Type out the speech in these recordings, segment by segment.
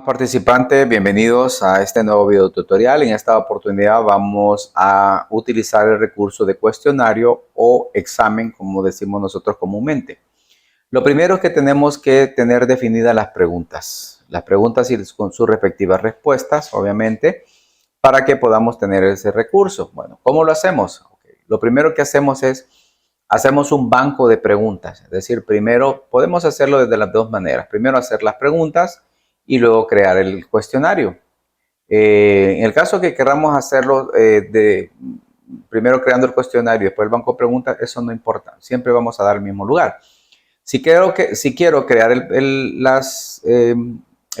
Participantes, bienvenidos a este nuevo video tutorial. En esta oportunidad vamos a utilizar el recurso de cuestionario o examen, como decimos nosotros comúnmente. Lo primero es que tenemos que tener definidas las preguntas y con sus respectivas respuestas, obviamente, para que podamos tener ese recurso. Bueno, ¿cómo lo hacemos? Lo primero que hacemos es hacemos un banco de preguntas. Es decir, primero podemos hacerlo desde las dos maneras. Primero hacer las preguntas y luego crear el cuestionario. En el caso que queramos hacerlo primero creando el cuestionario y después el banco de preguntas, eso no importa. Siempre vamos a dar el mismo lugar. Si quiero crear el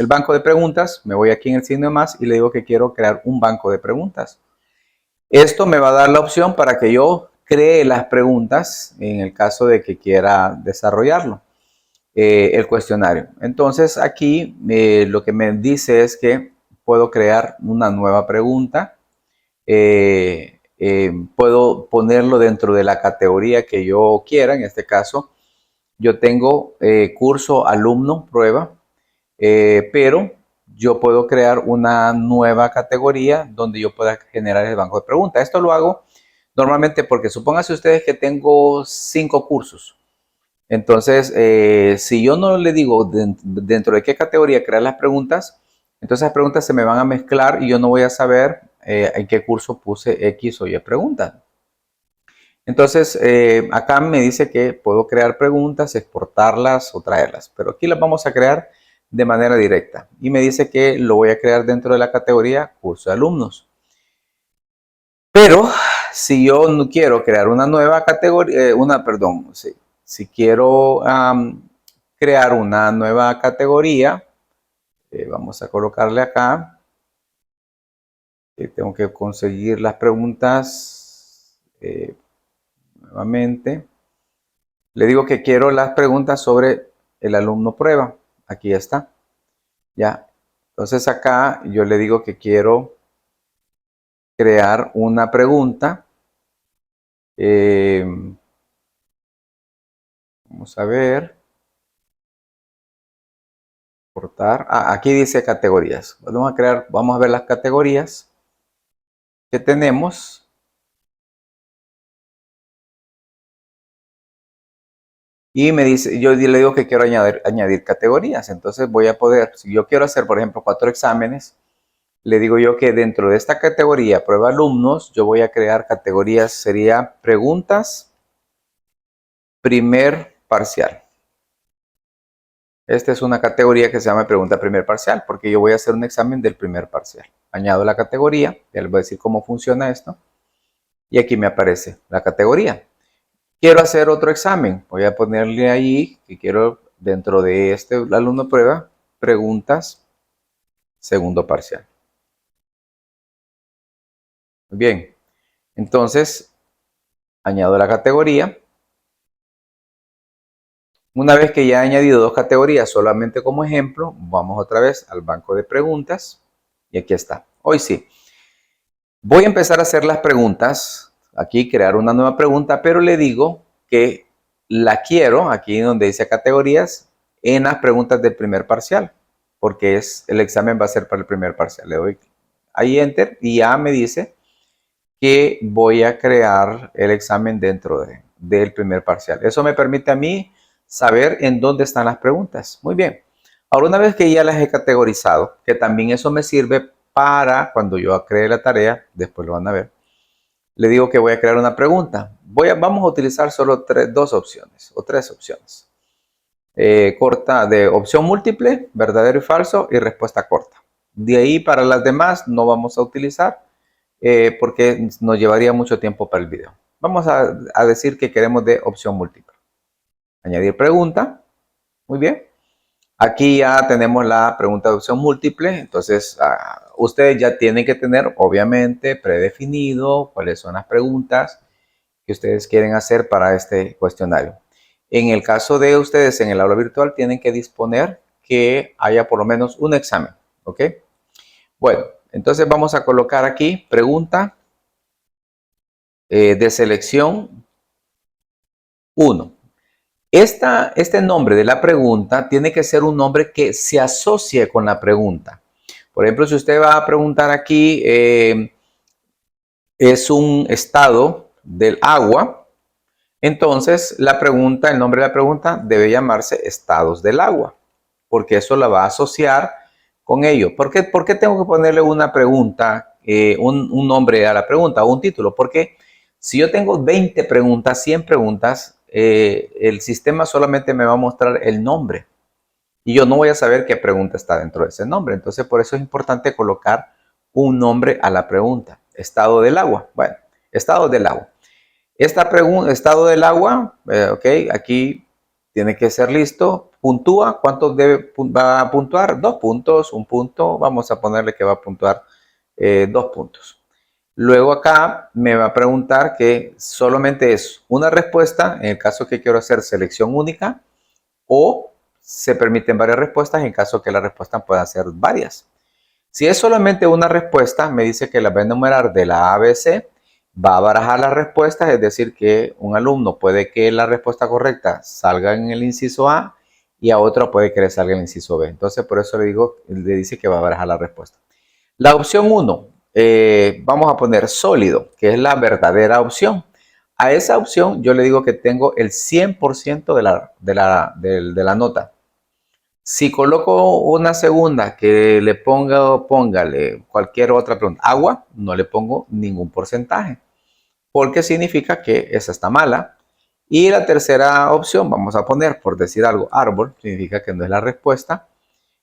banco de preguntas, me voy aquí en el signo de más y le digo que quiero crear un banco de preguntas. Esto me va a dar la opción para que yo cree las preguntas en el caso de que quiera desarrollarlo, el cuestionario. Entonces aquí lo que me dice es que puedo crear una nueva pregunta. Puedo ponerlo dentro de la categoría que yo quiera. En este caso yo tengo curso, alumno, prueba, pero yo puedo crear una nueva categoría donde yo pueda generar el banco de preguntas. Esto lo hago normalmente porque supónganse ustedes que tengo 5 cursos. Entonces, si yo no le digo dentro de qué categoría crear las preguntas, entonces las preguntas se me van a mezclar y yo no voy a saber en qué curso puse X o Y preguntas. Entonces, acá me dice que puedo crear preguntas, exportarlas o traerlas, pero aquí las vamos a crear de manera directa. Y me dice que lo voy a crear dentro de la categoría curso de alumnos. Pero si yo no quiero crear una nueva categoría, si quiero crear una nueva categoría, vamos a colocarle acá. Tengo que conseguir las preguntas nuevamente. Le digo que quiero las preguntas sobre el alumno prueba. Aquí está. Ya. Entonces acá yo le digo que quiero crear una pregunta. Vamos a ver. Portar. Aquí dice categorías. Vamos a ver las categorías que tenemos. Y me dice, yo le digo que quiero añadir categorías. Entonces voy a poder, si yo quiero hacer, por ejemplo, 4 exámenes, le digo yo que dentro de esta categoría, prueba alumnos, yo voy a crear categorías, sería preguntas, primer parcial. Esta es una categoría que se llama pregunta primer parcial, porque yo voy a hacer un examen del primer parcial. Añado la categoría, ya les voy a decir cómo funciona esto. Y aquí me aparece la categoría. Quiero hacer otro examen, voy a ponerle ahí que quiero dentro de este alumno prueba, preguntas, segundo parcial. Bien, entonces añado la categoría. Una vez que ya he añadido 2 categorías solamente como ejemplo, vamos otra vez al banco de preguntas y aquí está. Hoy sí. Voy a empezar a hacer las preguntas, aquí crear una nueva pregunta, pero le digo que la quiero, aquí donde dice categorías, en las preguntas del primer parcial, porque el examen va a ser para el primer parcial. Le doy ahí Enter y ya me dice que voy a crear el examen dentro del primer parcial. Eso me permite a mí saber en dónde están las preguntas. Muy bien. Ahora, una vez que ya las he categorizado, que también eso me sirve para cuando yo cree la tarea, después lo van a ver, le digo que voy a crear una pregunta. Vamos a utilizar solo 2 opciones o 3 opciones. Corta de opción múltiple, verdadero y falso y respuesta corta. De ahí para las demás no vamos a utilizar porque nos llevaría mucho tiempo para el video. Vamos a decir que queremos de opción múltiple. Añadir pregunta. Muy bien. Aquí ya tenemos la pregunta de opción múltiple. Entonces, ustedes ya tienen que tener, obviamente, predefinido cuáles son las preguntas que ustedes quieren hacer para este cuestionario. En el caso de ustedes en el aula virtual, tienen que disponer que haya por lo menos un examen. ¿Ok? Bueno, entonces vamos a colocar aquí pregunta de selección 1. Este nombre de la pregunta tiene que ser un nombre que se asocie con la pregunta. Por ejemplo, si usted va a preguntar aquí, es un estado del agua, entonces la pregunta, el nombre de la pregunta debe llamarse estados del agua, porque eso la va a asociar con ello. ¿Por qué tengo que ponerle una pregunta, un nombre a la pregunta o un título? Porque si yo tengo 20 preguntas, 100 preguntas, el sistema solamente me va a mostrar el nombre y yo no voy a saber qué pregunta está dentro de ese nombre. Entonces, por eso es importante colocar un nombre a la pregunta. Estado del agua. Bueno, estado del agua. Esta pregunta, estado del agua, ok, aquí tiene que ser listo. Puntúa. ¿Cuánto va a puntuar? 2 puntos, 1 punto. Vamos a ponerle que va a puntuar 2 puntos. Luego acá me va a preguntar que solamente es una respuesta, en el caso que quiero hacer selección única, o se permiten varias respuestas en caso que la respuesta pueda ser varias. Si es solamente una respuesta, me dice que la va a enumerar de la A a B, C, va a barajar las respuestas, es decir, que un alumno puede que la respuesta correcta salga en el inciso A y a otro puede que le salga en el inciso B. Entonces, por eso le dice que va a barajar la respuesta. La opción 1, vamos a poner sólido, que es la verdadera opción. A esa opción yo le digo que tengo el 100% de la nota. Si coloco una segunda que le póngale cualquier otra pregunta, agua, no le pongo ningún porcentaje, porque significa que esa está mala. Y la tercera opción, vamos a poner, por decir algo, árbol, significa que no es la respuesta,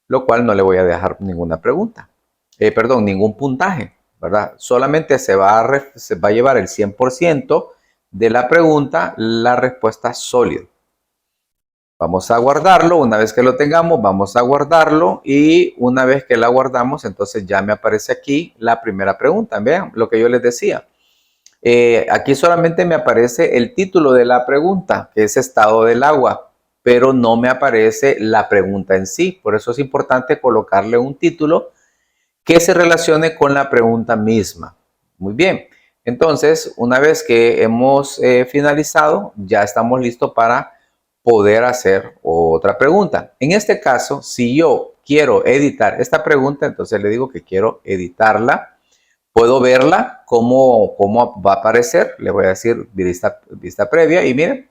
lo cual no le voy a dejar ninguna pregunta. Perdón, ningún puntaje, ¿verdad? Solamente se va a llevar el 100% de la pregunta, la respuesta sólida. Vamos a guardarlo, una vez que lo tengamos, vamos a guardarlo y una vez que la guardamos, entonces ya me aparece aquí la primera pregunta. Vean lo que yo les decía. Aquí solamente me aparece el título de la pregunta, que es estado del agua, pero no me aparece la pregunta en sí. Por eso es importante colocarle un título que se relacione con la pregunta misma. Muy bien. Entonces, una vez que hemos finalizado, ya estamos listos para poder hacer otra pregunta. En este caso, si yo quiero editar esta pregunta, entonces le digo que quiero editarla. Puedo verla, cómo va a aparecer. Le voy a decir vista previa y miren,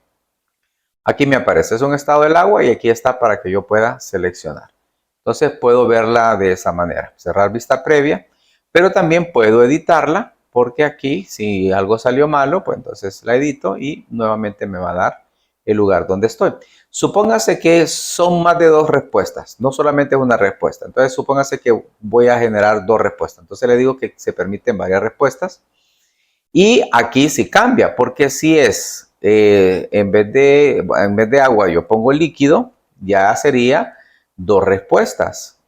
aquí me aparece, es un estado del agua y aquí está para que yo pueda seleccionar. Entonces puedo verla de esa manera, cerrar vista previa, pero también puedo editarla porque aquí si algo salió malo, pues entonces la edito y nuevamente me va a dar el lugar donde estoy. Supóngase que son más de 2 respuestas, no solamente es una respuesta. Entonces supóngase que voy a generar 2 respuestas. Entonces le digo que se permiten varias respuestas. Y aquí sí cambia, porque si es en vez de agua yo pongo líquido, ya sería 2 respuestas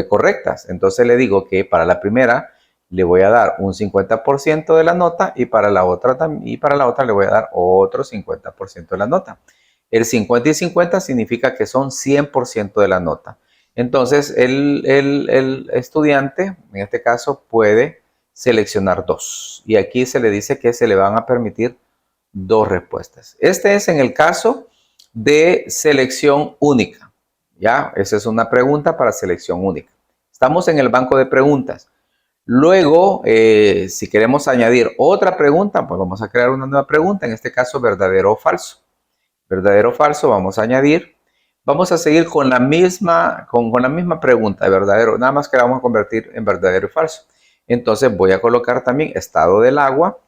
correctas. Entonces le digo que para la primera le voy a dar un 50% de la nota y para la otra le voy a dar otro 50% de la nota. El 50 y 50 significa que son 100% de la nota. Entonces el estudiante, en este caso, puede seleccionar 2. Y aquí se le dice que se le van a permitir 2 respuestas. Este es en el caso de selección única. ¿Ya? Esa es una pregunta para selección única. Estamos en el banco de preguntas. Luego, si queremos añadir otra pregunta, pues vamos a crear una nueva pregunta. En este caso, verdadero o falso. Verdadero o falso, vamos a añadir. Vamos a seguir con la misma pregunta de verdadero, nada más que la vamos a convertir en verdadero y falso. Entonces voy a colocar también estado del agua,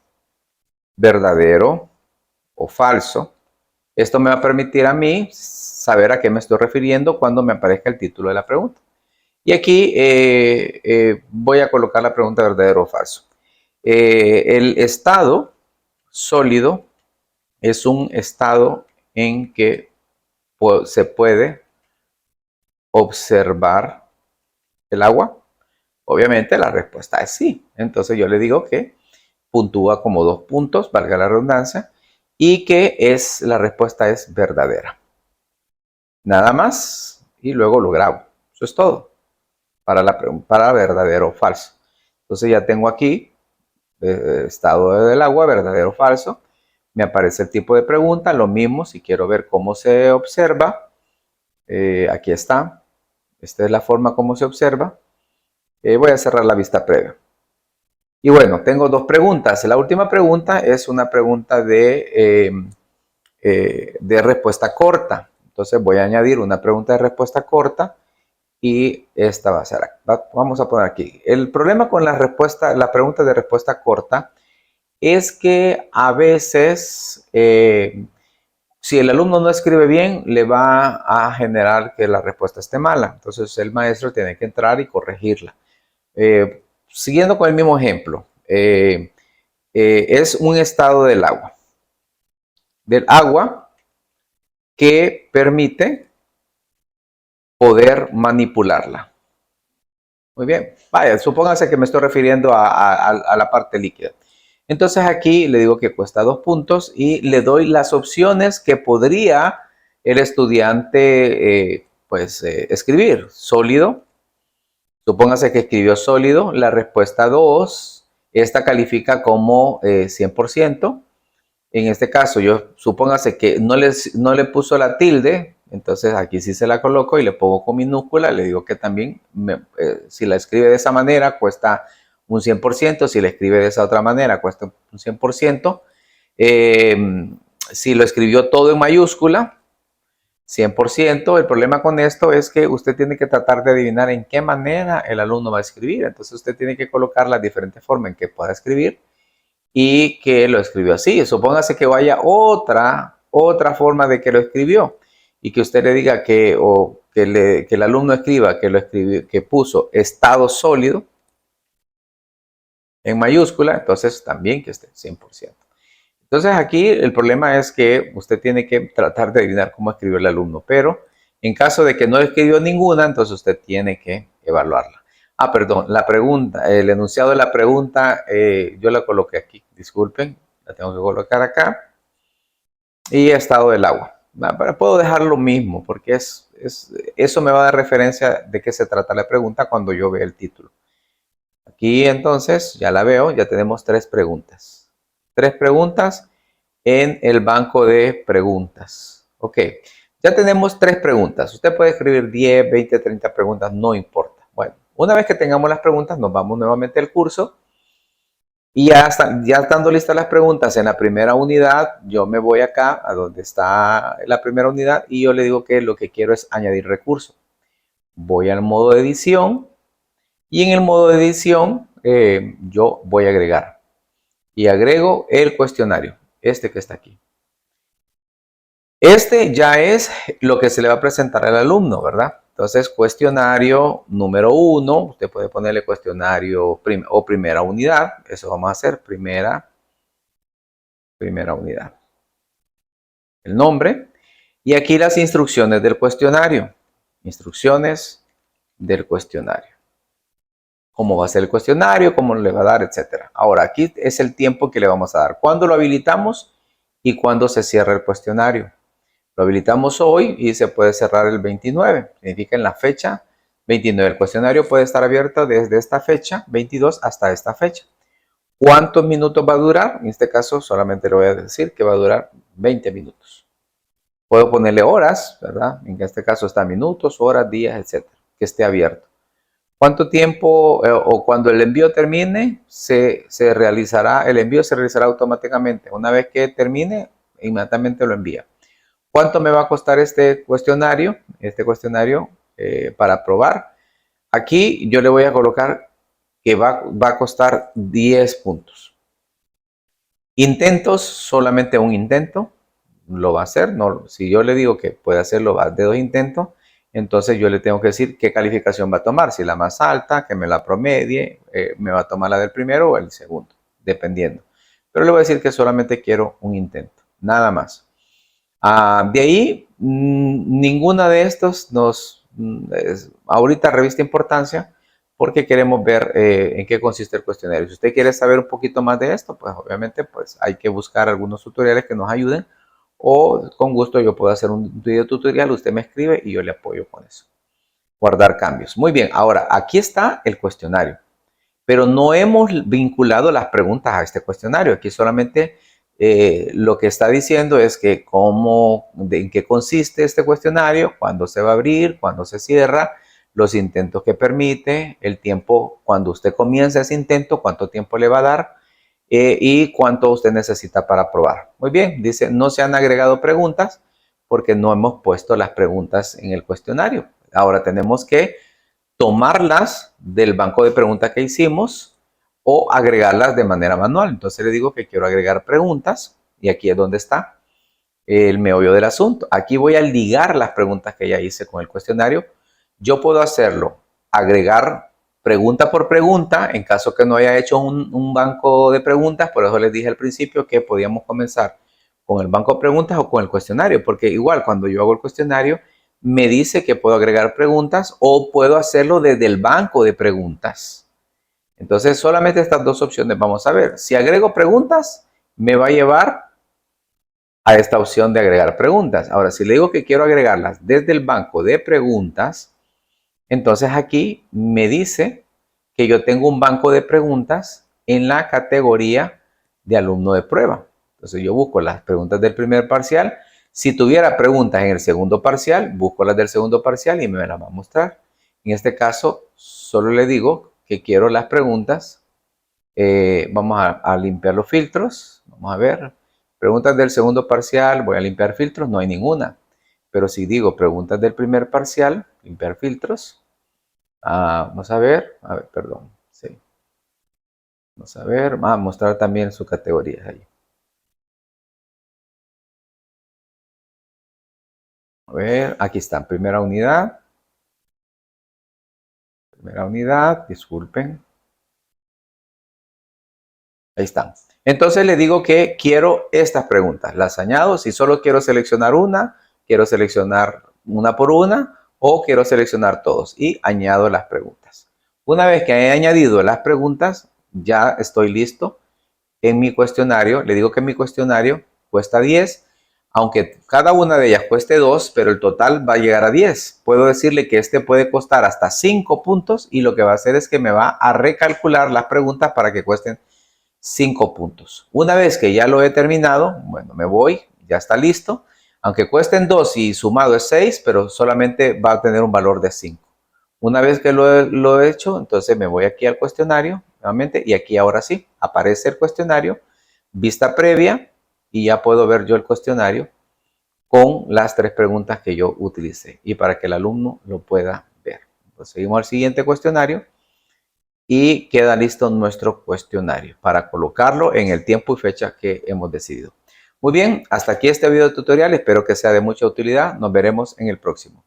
verdadero o falso. Esto me va a permitir a mí saber a qué me estoy refiriendo cuando me aparezca el título de la pregunta. Y aquí voy a colocar la pregunta verdadero o falso. El estado sólido es un estado en que se puede observar el agua. Obviamente la respuesta es sí. Entonces yo le digo que puntúa como 2 puntos, valga la redundancia, y que la respuesta es verdadera. Nada más y luego lo grabo. Eso es todo para verdadero o falso. Entonces ya tengo aquí estado del agua, verdadero o falso. Me aparece el tipo de pregunta, lo mismo si quiero ver cómo se observa. Aquí está. Esta es la forma como se observa. Voy a cerrar la vista previa. Y bueno, tengo dos preguntas. La última pregunta es una pregunta de respuesta corta. Entonces voy a añadir una pregunta de respuesta corta y esta va a ser, vamos a poner aquí. El problema con la pregunta de respuesta corta es que a veces, si el alumno no escribe bien, le va a generar que la respuesta esté mala. Entonces el maestro tiene que entrar y corregirla. Siguiendo con el mismo ejemplo, es un estado del agua que permite poder manipularla. Muy bien, vaya, supóngase que me estoy refiriendo a la parte líquida. Entonces aquí le digo que cuesta 2 puntos y le doy las opciones que podría el estudiante escribir. Sólido, supóngase que escribió sólido, la respuesta 2, esta califica como 100%. En este caso, supóngase que no le puso la tilde, entonces aquí sí se la coloco y le pongo con minúscula, le digo que también, si la escribe de esa manera, cuesta un 100%, si la escribe de esa otra manera, cuesta un 100%. Si lo escribió todo en mayúscula, 100%. El problema con esto es que usted tiene que tratar de adivinar en qué manera el alumno va a escribir. Entonces usted tiene que colocar las diferentes formas en que pueda escribir y que lo escribió así. Supóngase que vaya otra forma de que lo escribió y que usted le diga que el alumno escriba que puso estado sólido en mayúscula, entonces también que esté 100%. Entonces aquí el problema es que usted tiene que tratar de adivinar cómo escribió el alumno, pero en caso de que no escribió ninguna, entonces usted tiene que evaluarla. Perdón, la pregunta, el enunciado de la pregunta, yo la coloqué aquí, disculpen, la tengo que colocar acá. Y estado del agua. Pero puedo dejar lo mismo, porque eso me va a dar referencia de qué se trata la pregunta cuando yo vea el título. Aquí entonces, ya la veo, ya tenemos 3 preguntas. 3 preguntas en el banco de preguntas. Ok, ya tenemos 3 preguntas. Usted puede escribir 10, 20, 30 preguntas, no importa. Bueno, una vez que tengamos las preguntas, nos vamos nuevamente al curso. Y ya estando listas las preguntas en la primera unidad, yo me voy acá a donde está la primera unidad y yo le digo que lo que quiero es añadir recursos. Voy al modo de edición y en el modo de edición yo voy a agregar. Y agrego el cuestionario, este que está aquí. Este ya es lo que se le va a presentar al alumno, ¿verdad? Entonces, cuestionario número 1, usted puede ponerle cuestionario o primera unidad, eso vamos a hacer, primera unidad. El nombre y aquí las instrucciones del cuestionario. Instrucciones del cuestionario. Cómo va a ser el cuestionario, cómo le va a dar, etcétera. Ahora, aquí es el tiempo que le vamos a dar. ¿Cuándo lo habilitamos y cuándo se cierra el cuestionario? Lo habilitamos hoy y se puede cerrar el 29. Significa en la fecha 29. El cuestionario puede estar abierto desde esta fecha, 22, hasta esta fecha. ¿Cuántos minutos va a durar? En este caso solamente le voy a decir que va a durar 20 minutos. Puedo ponerle horas, ¿verdad? En este caso está minutos, horas, días, etcétera, que esté abierto. ¿Cuánto tiempo o cuando el envío termine, el envío se realizará automáticamente? Una vez que termine, inmediatamente lo envía. ¿Cuánto me va a costar este cuestionario? Para probar. Aquí yo le voy a colocar que va a costar 10 puntos. Intentos, solamente un intento lo va a hacer. No, si yo le digo que puede hacerlo de 2 intentos, entonces yo le tengo que decir qué calificación va a tomar. Si la más alta, que me la promedie, me va a tomar la del primero o el segundo, dependiendo. Pero le voy a decir que solamente quiero un intento, nada más. De ahí, ninguna de estos ahorita revista importancia porque queremos ver en qué consiste el cuestionario. Si usted quiere saber un poquito más de esto, pues obviamente pues hay que buscar algunos tutoriales que nos ayuden o con gusto yo puedo hacer un video tutorial, usted me escribe y yo le apoyo con eso. Guardar cambios. Muy bien, ahora aquí está el cuestionario, pero no hemos vinculado las preguntas a este cuestionario. Aquí solamente lo que está diciendo es que en qué consiste este cuestionario, cuándo se va a abrir, cuándo se cierra, los intentos que permite, el tiempo cuando usted comienza ese intento, cuánto tiempo le va a dar y cuánto usted necesita para aprobar. Muy bien, dice, no se han agregado preguntas porque no hemos puesto las preguntas en el cuestionario. Ahora tenemos que tomarlas del banco de preguntas que hicimos o agregarlas de manera manual. Entonces le digo que quiero agregar preguntas y aquí es donde está el meollo del asunto. Aquí voy a ligar las preguntas que ya hice con el cuestionario. Yo puedo hacerlo, agregar pregunta por pregunta, en caso que no haya hecho un banco de preguntas. Por eso les dije al principio que podíamos comenzar con el banco de preguntas o con el cuestionario, porque igual cuando yo hago el cuestionario, me dice que puedo agregar preguntas o puedo hacerlo desde el banco de preguntas. Entonces, solamente estas dos opciones vamos a ver. Si agrego preguntas, me va a llevar a esta opción de agregar preguntas. Ahora, si le digo que quiero agregarlas desde el banco de preguntas, entonces aquí me dice que yo tengo un banco de preguntas en la categoría de alumno de prueba. Entonces yo busco las preguntas del primer parcial. Si tuviera preguntas en el segundo parcial, busco las del segundo parcial y me las va a mostrar. En este caso, solo le digo que quiero las preguntas. Vamos a limpiar los filtros. Vamos a ver. Preguntas del segundo parcial, voy a limpiar filtros, no hay ninguna. Pero si digo preguntas del primer parcial, limpiar filtros. Vamos a ver, perdón. Sí. Vamos a ver, vamos a mostrar también sus categorías ahí. A ver, aquí están, primera unidad. Primera unidad, disculpen. Ahí están. Entonces le digo que quiero estas preguntas. Las añado. Si solo quiero seleccionar una, quiero seleccionar una por una o quiero seleccionar todos y añado las preguntas. Una vez que he añadido las preguntas, ya estoy listo en mi cuestionario. Le digo que mi cuestionario cuesta 10, aunque cada una de ellas cueste 2, pero el total va a llegar a 10. Puedo decirle que este puede costar hasta 5 puntos y lo que va a hacer es que me va a recalcular las preguntas para que cuesten 5 puntos. Una vez que ya lo he terminado, bueno, me voy, ya está listo. Aunque cuesten 2 y sumado es 6, pero solamente va a tener un valor de 5. Una vez que lo he hecho, entonces me voy aquí al cuestionario nuevamente y aquí ahora sí aparece el cuestionario, vista previa, y ya puedo ver yo el cuestionario con las 3 preguntas que yo utilicé y para que el alumno lo pueda ver. Pues seguimos al siguiente cuestionario y queda listo nuestro cuestionario para colocarlo en el tiempo y fecha que hemos decidido. Muy bien, hasta aquí este video tutorial, espero que sea de mucha utilidad, nos veremos en el próximo.